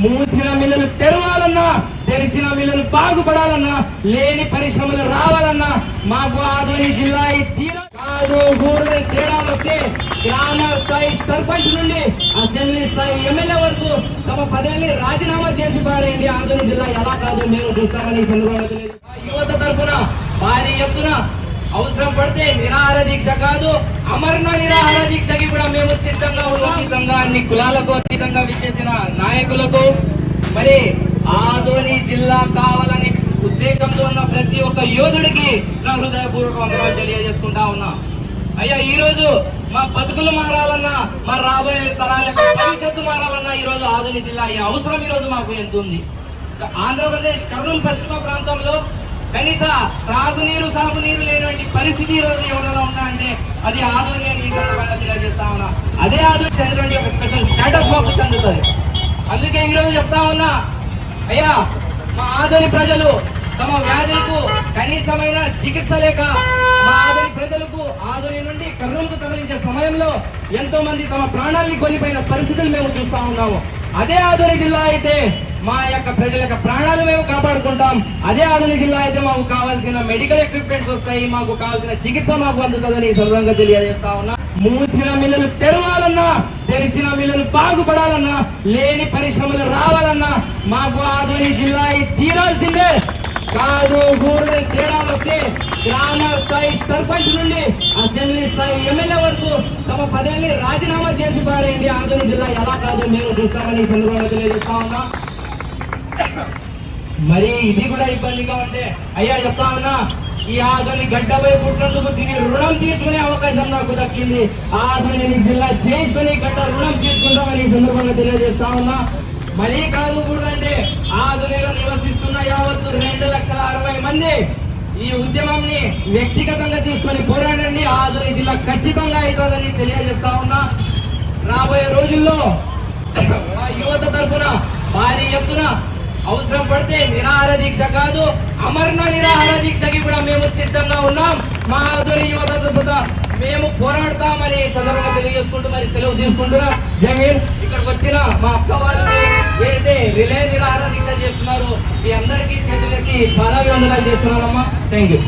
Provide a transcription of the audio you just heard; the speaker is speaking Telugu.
మూసిన మిల్లులు తెరవాలన్నా, తెరిచిన మిల్లులు బాగుపడాలన్నా, లేని పరిశ్రమలు రావాలన్నా మాకు ఆదోని జిల్లా కాదు ఊరు తేడా వస్తే గ్రామ స్థాయి సర్పంచ్ నుండి అసెంబ్లీ స్థాయి ఎమ్మెల్యే వరకు తమ పదవిని రాజీనామా చేసి పారేయండి. ఆదోని జిల్లా ఎలా కాదు మేము చూస్తామని సందర్భంగా యువత తరఫున భారీ ఎత్తున అవసరం పడితే నిరాహార దీక్ష కాదు, అమరణ నిరాహార దీక్షకి కూడా మేము సిద్ధంగా ఉన్నాం. అన్ని కులాలకు అతీతంగా విచ్చేసిన నాయకులకు మరి ఆదోని జిల్లా కావాలని ఉద్దేశంతో ఉన్న ప్రతి ఒక్క యోధుడికి నా హృదయపూర్వక వందనాలు తెలియజేసుకుంటా ఉన్నా. అయ్యా, ఈ రోజు మా బతుకులు మారాలన్నా, మా రాబోయే తరాల భవిష్యత్తు మారాలన్నా ఈ రోజు ఆదోని జిల్లా ఈ అవసరం ఈ రోజు మాకు ఎంత ఉంది. ఆంధ్రప్రదేశ్ కర్నూలు పశ్చిమ ప్రాంతంలో కనీస త్రాగునీరు సాగునీరు లేనటువంటి పరిస్థితి ఈ రోజు ఎవరైనా ఉన్నా అంటే అది ఆదోని అని ఈ సందర్భంగా తెలియజేస్తా ఉన్నా. అదే ఆదోని చెందినటువంటి ఒక స్పెషల్ స్టేటస్ మాకు చెందుతుంది. అందుకే ఈ రోజు చెప్తా ఉన్నా, అయ్యా మా ఆదోని ప్రజలు తమ వ్యాధులకు కనీసమైన చికిత్స లేక మా ఆదోని ప్రజలకు ఆదోని నుండి కర్నూలుకు తరలించే సమయంలో ఎంతో మంది తమ ప్రాణాన్ని కోల్పోయిన పరిస్థితులు మేము చూస్తా ఉన్నాము. అదే ఆదోని జిల్లా అయితే మా యొక్క ప్రజల యొక్క ప్రాణాలు మేము కాపాడుకుంటాం. అదే ఆదోని జిల్లా అయితే మాకు కావాల్సిన మెడికల్ ఎక్విప్మెంట్స్ వస్తాయి, మాకు కావాల్సిన చికిత్స మాకు అందుతుందని సందర్భంగా తెలియజేస్తా ఉన్నా. మూసిన మిల్లులు తెరవాలన్నా, తెరిచిన మిల్లులు బాగుపడాలన్నా, లేని పరిశ్రమలు రావాలన్నా మాకు ఆదోని జిల్లా తీరాల్సిందే. కాదు ఊరు తేడా వస్తే గ్రామ స్థాయి సర్పంచ్ నుండి అసెంబ్లీ స్థాయి ఎమ్మెల్యే వరకు తమ పదవిని రాజీనామా చేసి పారేయండి. ఆదోని జిల్లా ఎలా కాదు మేము చూస్తామని సందర్భంగా తెలియజేస్తా ఉన్నా. మరి ఇది కూడా ఇబ్బందిగా ఉంటే అయ్యా చెప్తా ఉన్నా, ఈ ఆదోని గడ్డపై పుట్టినందుకు దీని రుణం తీసుకునే అవకాశం నాకు దక్కింది. ఆదోని జిల్లా చేసుకుని గడ్డ రుణం తీసుకుంటామని ఈ సందర్భంగా తెలియజేస్తా ఉన్నా. మరీ కాదు కూడా అంటే ఆదోనిలో నివసిస్తున్న యావత్తు 2,60,000 మంది ఈ ఉద్యమాన్ని వ్యక్తిగతంగా తీసుకొని పోరాడండి. ఆదోని జిల్లా ఖచ్చితంగా అవుతుందని తెలియజేస్తా ఉన్నా. రాబోయే రోజుల్లో మా యువత తరఫున భారీ ఎత్తున అవసరం పడితే నిరాహార దీక్ష కాదు, అమరణ నిరాహార దీక్షకి కూడా మేము సిద్ధంగా ఉన్నాం. మా ఆదోని యువత తరఫున మేము పోరాడతామని సందర్భంగా తెలియజేసుకుంటూ మరి సెలవు తీసుకుంటున్నాం. జమీన్ ఇక్కడికి వచ్చిన మా అక్క వాళ్ళు ఏదైతే రిలే నిరాహార దీక్ష చేస్తున్నారు, మీ అందరికీ చేతులకి పాదాభివందనాలు చేస్తున్నారమ్మా. Thank you.